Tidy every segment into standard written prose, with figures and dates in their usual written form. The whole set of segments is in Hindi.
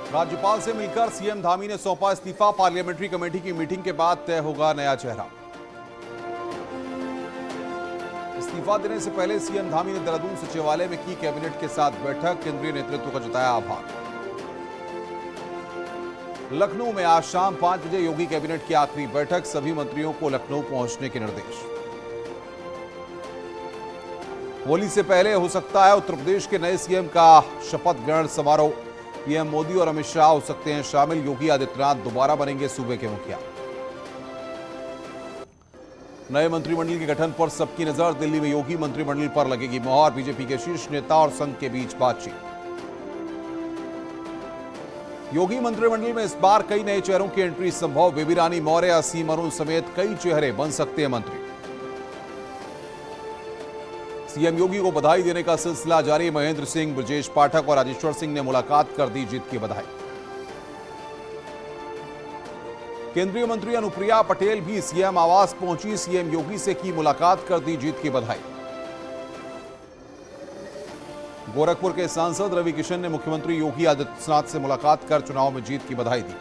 राज्यपाल से मिलकर सीएम धामी ने सौंपा इस्तीफा। पार्लियामेंट्री कमेटी की मीटिंग के बाद तय होगा नया चेहरा। इस्तीफा देने से पहले सीएम धामी ने देहरादून सचिवालय में की कैबिनेट के साथ बैठक। केंद्रीय नेतृत्व का जताया आभार। लखनऊ में आज शाम 5 बजे योगी कैबिनेट की आखिरी बैठक। सभी मंत्रियों को लखनऊ पहुंचने के निर्देश। होली से पहले हो सकता है उत्तर प्रदेश के नए सीएम का शपथ ग्रहण समारोह। पीएम मोदी और अमित शाह हो सकते हैं शामिल। योगी आदित्यनाथ दोबारा बनेंगे सूबे के मुखिया। नए मंत्रिमंडल के गठन पर सबकी नजर। दिल्ली में योगी मंत्रिमंडल पर लगेगी मोहर। बीजेपी के शीर्ष नेता और संघ के बीच बातचीत। योगी मंत्रिमंडल में इस बार कई नए चेहरों की एंट्री संभव। बेबी रानी मौर्य, असीम अरुण समेत कई चेहरे बन सकते हैं मंत्री। सीएम योगी को बधाई देने का सिलसिला जारी। महेंद्र सिंह, ब्रजेश पाठक और राजेश्वर सिंह ने मुलाकात कर दी जीत की बधाई। केंद्रीय मंत्री अनुप्रिया पटेल भी सीएम आवास पहुंची। सीएम योगी से की मुलाकात, कर दी जीत की बधाई। गोरखपुर के सांसद रवि किशन ने मुख्यमंत्री योगी आदित्यनाथ से मुलाकात कर चुनाव में जीत की बधाई दी।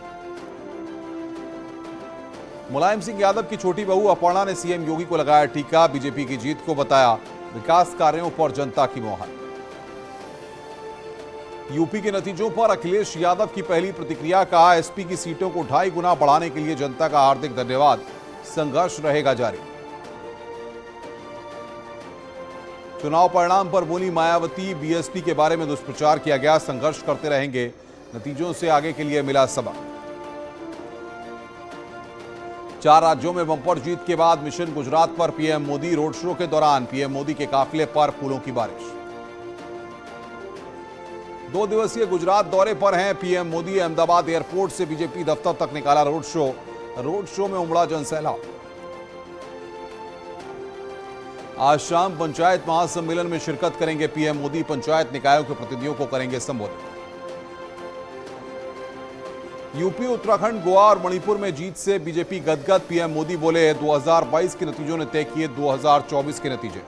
मुलायम सिंह यादव की छोटी बहू अपर्णा ने सीएम योगी को लगाया टीका। बीजेपी की जीत को बताया विकास कार्यों पर जनता की मोहर। यूपी के नतीजों पर अखिलेश यादव की पहली प्रतिक्रिया। कहा, एसपी की सीटों को 2.5 गुना बढ़ाने के लिए जनता का हार्दिक धन्यवाद। संघर्ष रहेगा जारी। चुनाव परिणाम पर बोली मायावती, बीएसपी के बारे में दुष्प्रचार किया गया। संघर्ष करते रहेंगे, नतीजों से आगे के लिए मिला सबक। 4 राज्यों में बंपर जीत के बाद मिशन गुजरात पर पीएम मोदी। रोड शो के दौरान पीएम मोदी के काफिले पर फूलों की बारिश। 2 दिवसीय गुजरात दौरे पर हैं पीएम मोदी। अहमदाबाद एयरपोर्ट से बीजेपी दफ्तर तक निकाला रोड शो। रोड शो में उमड़ा जनसैलाब। आज शाम पंचायत महासम्मेलन में शिरकत करेंगे पीएम मोदी। पंचायत निकायों के प्रतिनिधियों को करेंगे संबोधित। यूपी, उत्तराखंड, गोवा और मणिपुर में जीत से बीजेपी गदगद। पीएम मोदी बोले, 2022 के नतीजों ने तय किए 2024 के नतीजे।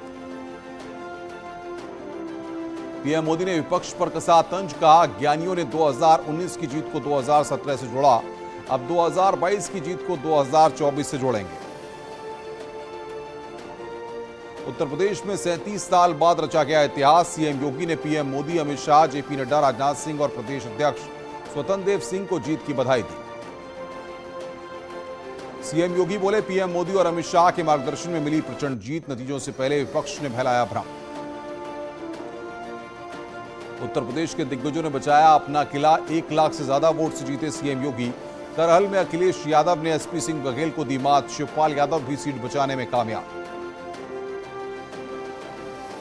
पीएम मोदी ने विपक्ष पर कसा तंज। कहा, ज्ञानियों ने 2019 की जीत को 2017 से जोड़ा। अब 2022 की जीत को 2024 से जोड़ेंगे। उत्तर प्रदेश में 37 साल बाद रचा गया इतिहास। सीएम योगी ने पीएम मोदी, अमित शाह, जेपी नड्डा, राजनाथ सिंह और प्रदेश अध्यक्ष स्वतंत्र देव सिंह को जीत की बधाई दी। सीएम योगी बोले, पीएम मोदी और अमित शाह के मार्गदर्शन में मिली प्रचंड जीत। नतीजों से पहले विपक्ष ने फैलाया भ्रम। उत्तर प्रदेश के दिग्गजों ने बचाया अपना किला। 1 लाख से ज्यादा वोट से जीते सीएम योगी। करहल में अखिलेश यादव ने एसपी सिंह बघेल को दी मात। शिवपाल यादव भी सीट बचाने में कामयाब।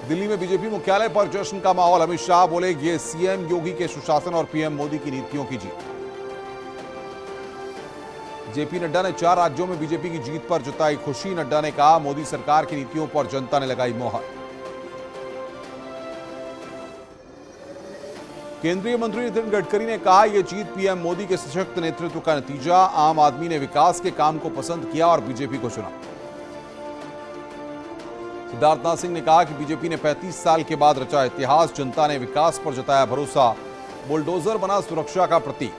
दिल्ली में बीजेपी मुख्यालय पर जश्न का माहौल। अमित शाह बोले, ये सीएम योगी के सुशासन और पीएम मोदी की नीतियों की जीत। जेपी नड्डा ने 4 राज्यों में बीजेपी की जीत पर जताई खुशी। नड्डा ने कहा, मोदी सरकार की नीतियों पर जनता ने लगाई मोहर। केंद्रीय मंत्री नितिन गडकरी ने कहा, यह जीत पीएम मोदी के सशक्त नेतृत्व का नतीजा। आम आदमी ने विकास के काम को पसंद किया और बीजेपी को चुना। सिद्धार्थनाथ सिंह ने कहा कि बीजेपी ने 35 साल के बाद रचा इतिहास। जनता ने विकास पर जताया भरोसा। बुलडोजर बना सुरक्षा का प्रतीक।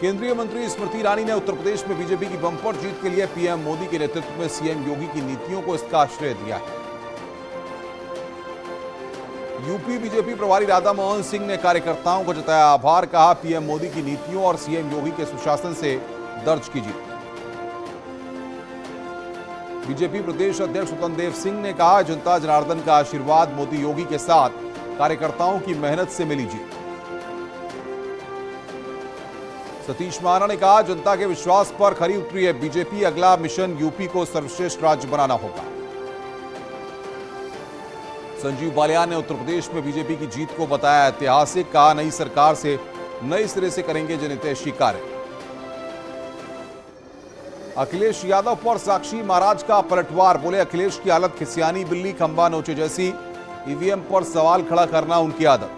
केंद्रीय मंत्री स्मृति ईरानी ने उत्तर प्रदेश में बीजेपी की बंपर जीत के लिए पीएम मोदी के नेतृत्व में सीएम योगी की नीतियों को इसका श्रेय दिया है। यूपी बीजेपी प्रभारी राधा मोहन सिंह ने कार्यकर्ताओं को जताया आभार। कहा, पीएम मोदी की नीतियों और सीएम योगी के सुशासन से दर्ज की जीत। बीजेपी प्रदेश अध्यक्ष स्वतंत्र देव सिंह ने कहा, जनता जनार्दन का आशीर्वाद, मोदी योगी के साथ कार्यकर्ताओं की मेहनत से मिली जीत। सतीश महाना ने कहा, जनता के विश्वास पर खरी उतरी है बीजेपी। अगला मिशन यूपी को सर्वश्रेष्ठ राज्य बनाना होगा। संजीव बालियान ने उत्तर प्रदेश में बीजेपी की जीत को बताया ऐतिहासिक। कहा, नई सरकार से नए सिरे से करेंगे जनहितैषी कार्य। अखिलेश यादव पर साक्षी महाराज का पलटवार। बोले, अखिलेश की हालत खिसियानी बिल्ली खंबा नोचे जैसी। ईवीएम पर सवाल खड़ा करना उनकी आदत।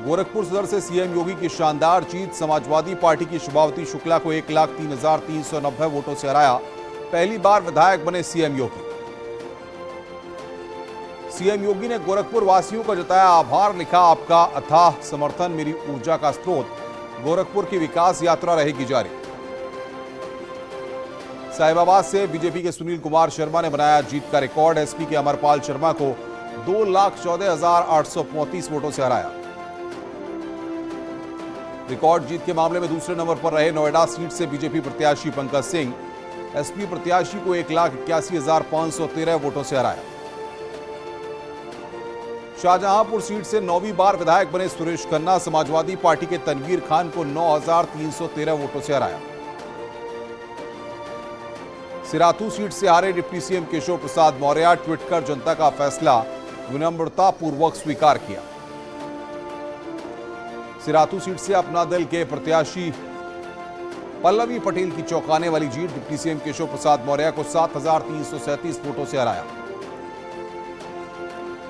गोरखपुर सदर से सीएम योगी की शानदार जीत। समाजवादी पार्टी की शुभावती शुक्ला को 1,03,390 वोटों से हराया। पहली बार विधायक बने सीएम योगी। सीएम योगी ने गोरखपुर वासियों का जताया आभार, लिखा आपका अथाह समर्थन मेरी ऊर्जा का स्रोत, गोरखपुर की विकास यात्रा रहेगी जारी। साहिबाबाद से बीजेपी के सुनील कुमार शर्मा ने बनाया जीत का रिकॉर्ड, एसपी के अमरपाल शर्मा को 2,14,835 वोटों से हराया। रिकॉर्ड जीत के मामले में दूसरे नंबर पर रहे नोएडा सीट से बीजेपी प्रत्याशी पंकज सिंह, एसपी प्रत्याशी को 1,81,513 वोटों से हराया। शाहजहांपुर सीट से 9वीं बार विधायक बने सुरेश खन्ना, समाजवादी पार्टी के तनवीर खान को 9,313 वोटों से हराया। सिराथू सीट से हारे deputy CM Keshav Prasad Maurya, tweet कर जनता का फैसला विनम्रता पूर्वक स्वीकार किया। सिराथू सीट से अपना दल के प्रत्याशी पल्लवी पटेल की चौंकाने वाली जीत, डिप्टी सीएम केशव प्रसाद मौर्य को 7,337 वोटों से हराया।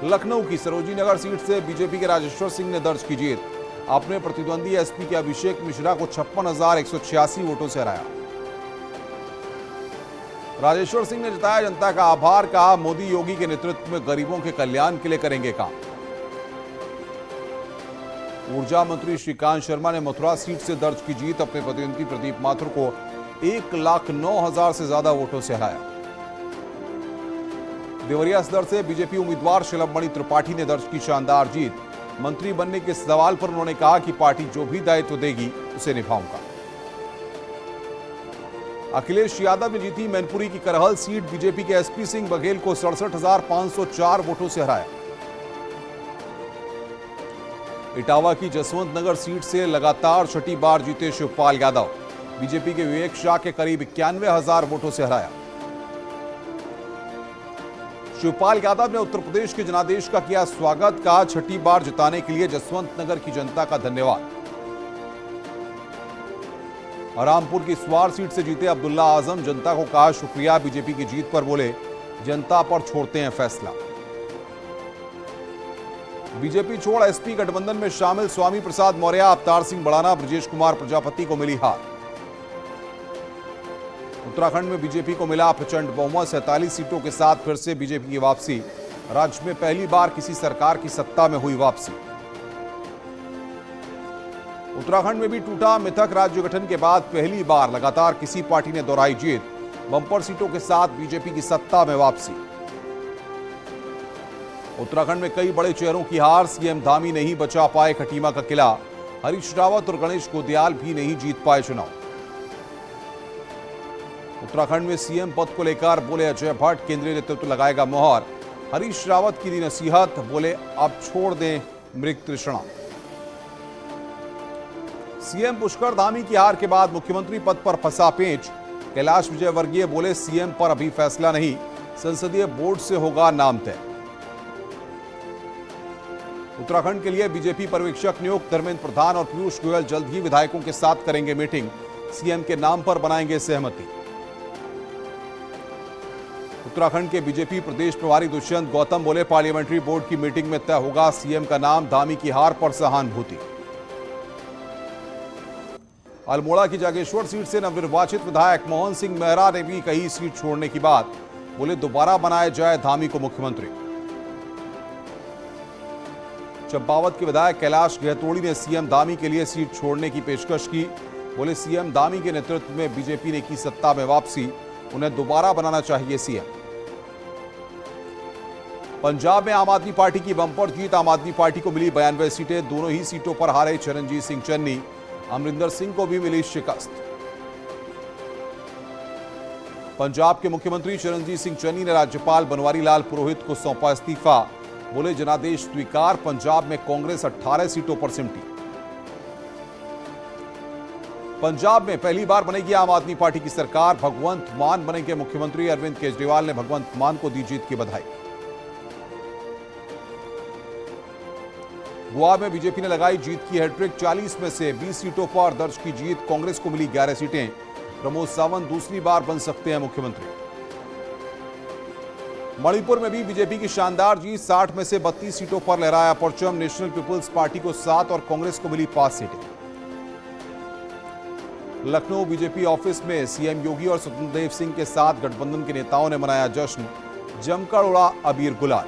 लखनऊ की सरोजी नगर सीट से बीजेपी के राजेश्वर सिंह ने दर्ज की जीत, अपने प्रतिद्वंदी एसपी के अभिषेक मिश्रा को 56,186 वोटों से हराया। राजेश्वर सिंह ने जताया जनता का आभार, कहा मोदी योगी के नेतृत्व में गरीबों के कल्याण के लिए करेंगे काम। ऊर्जा मंत्री श्रीकांत शर्मा ने मथुरा सीट से दर्ज की जीत, अपने प्रतिद्वंदी प्रदीप माथुर को 1,09,000 से ज्यादा वोटों से हराया। देवरिया सदर से बीजेपी उम्मीदवार शिलमणि त्रिपाठी ने दर्ज की शानदार जीत, मंत्री बनने के सवाल पर उन्होंने कहा कि पार्टी जो भी दायित्व देगी उसे निभाऊंगा। अखिलेश यादव ने जीती मैनपुरी की करहल सीट, बीजेपी के एसपी सिंह बघेल को 67,504 वोटों से हराया। इटावा की जसवंत नगर सीट से लगातार छठी बार जीते शिवपाल यादव, बीजेपी के विवेक शाह के करीब 91,000 वोटों से हराया। शिवपाल यादव ने उत्तर प्रदेश के जनादेश का किया स्वागत, कहा छठी बार जिताने के लिए जसवंत नगर की जनता का धन्यवाद। रामपुर की स्वार सीट से जीते अब्दुल्ला आजम, जनता को कहा शुक्रिया, बीजेपी की जीत पर बोले जनता पर छोड़ते हैं फैसला। बीजेपी छोड़ एसपी गठबंधन में शामिल स्वामी प्रसाद मौर्य, अवतार सिंह बड़ाना, ब्रजेश कुमार प्रजापति को मिली हार। उत्तराखंड में बीजेपी को मिला प्रचंड बहुमत, 47 सीटों के साथ फिर से बीजेपी की वापसी, राज्य में पहली बार किसी सरकार की सत्ता में हुई वापसी। उत्तराखंड में भी टूटा मिथक, राज्य गठन के बाद पहली बार लगातार किसी पार्टी ने दोहराई जीत, बंपर सीटों के साथ बीजेपी की सत्ता में वापसी। उत्तराखंड में कई बड़े चेहरों की हार, सीएम धामी नहीं बचा पाए खटीमा का किला, हरीश रावत और गणेश गोदियाल भी नहीं जीत पाए चुनाव। उत्तराखंड में सीएम पद को लेकर बोले अजय भट्ट, केंद्रीय नेतृत्व लगाएगा मोहर, हरीश रावत की दी नसीहत, बोले अब छोड़ दें मृग तृष्णा। सीएम पुष्कर धामी की हार के बाद मुख्यमंत्री पद पर फंसा पेंच, कैलाश विजयवर्गीय बोले सीएम पर अभी फैसला नहीं, संसदीय बोर्ड से होगा नाम तय। उत्तराखंड के लिए बीजेपी पर्यवेक्षक नियुक्त, धर्मेंद्र प्रधान और पीयूष गोयल जल्द ही विधायकों के साथ करेंगे मीटिंग, सीएम के नाम पर बनाएंगे सहमति। उत्तराखंड के बीजेपी प्रदेश प्रभारी दुष्यंत गौतम बोले पार्लियामेंट्री बोर्ड की मीटिंग में तय होगा सीएम का नाम, धामी की हार पर सहानुभूति। अल्मोड़ा की जागेश्वर सीट से नवनिर्वाचित विधायक मोहन सिंह मेहरा ने भी कही सीट छोड़ने की बात, बोले दोबारा बनाया जाए धामी को मुख्यमंत्री। चंपावत के विधायक कैलाश गहतोड़ी ने सीएम धामी के लिए सीट छोड़ने की पेशकश की, बोले सीएम धामी के नेतृत्व में बीजेपी ने की सत्ता में वापसी, उन्हें दोबारा बनाना चाहिए सीएम। पंजाब में आम आदमी पार्टी की बंपर जीत, आम आदमी पार्टी को मिली 92 सीटें, दोनों ही सीटों पर हारे चरणजीत सिंह चन्नी, अमरिंदर सिंह को भी मिली शिकस्त। पंजाब के मुख्यमंत्री चरणजीत सिंह चन्नी ने राज्यपाल बनवारी लाल पुरोहित को सौंपा इस्तीफा, बोले जनादेश स्वीकार, पंजाब में कांग्रेस 18 सीटों पर सिमटी। पंजाब में पहली बार बनेगी आम आदमी पार्टी की सरकार, भगवंत मान बनेंगे मुख्यमंत्री, अरविंद केजरीवाल ने भगवंत मान को दी जीत की बधाई। गोवा में बीजेपी ने लगाई जीत की हैट्रिक, 40 में से 20 सीटों पर दर्ज की जीत, कांग्रेस को मिली 11 सीटें, प्रमोद सावंत दूसरी बार बन सकते हैं मुख्यमंत्री। मणिपुर में भी बीजेपी की शानदार जीत, 60 में से 32 सीटों पर लहराया परचम, नेशनल पीपुल्स पार्टी को 7 और कांग्रेस को मिली 5 सीटें। लखनऊ बीजेपी ऑफिस में सीएम योगी और स्वतंत्र देव सिंह के साथ गठबंधन के नेताओं ने मनाया जश्न, जमकर उड़ा अबीर गुलाल।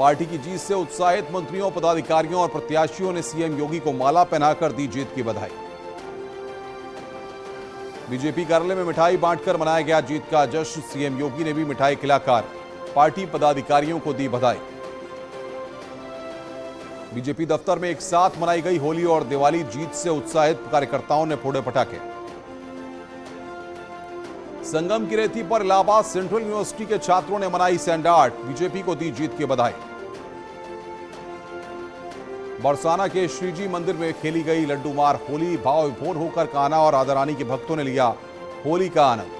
पार्टी की जीत से उत्साहित मंत्रियों, पदाधिकारियों और प्रत्याशियों ने सीएम योगी को माला पहनाकर दी जीत की बधाई। बीजेपी कार्यालय में मिठाई बांटकर मनाया गया जीत का जश्न। सीएम योगी ने भी मिठाई खिलाकर पार्टी पदाधिकारियों को दी बधाई। बीजेपी दफ्तर में एक साथ मनाई गई होली और दिवाली। जीत से उत्साहित कार्यकर्ताओं ने फोड़े पटाखे। संगम की रेती पर इलाहाबाद सेंट्रल यूनिवर्सिटी के छात्रों ने मनाई सैंडाट। बीजेपी को दी जीत की बधाई। बरसाना के श्रीजी मंदिर में खेली गई लड्डू मार होली। भाव विभोर होकर कान्हा और राधा रानी के भक्तों ने लिया होली का आनंद।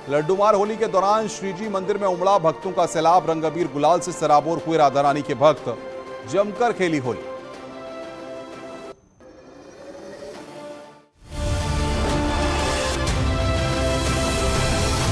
लड्डू मार होली के दौरान श्रीजी मंदिर में उमड़ा भक्तों का सैलाब। रंग अबीर गुलाल से सराबोर हुए राधा रानी के भक्त। जमकर खेली होली।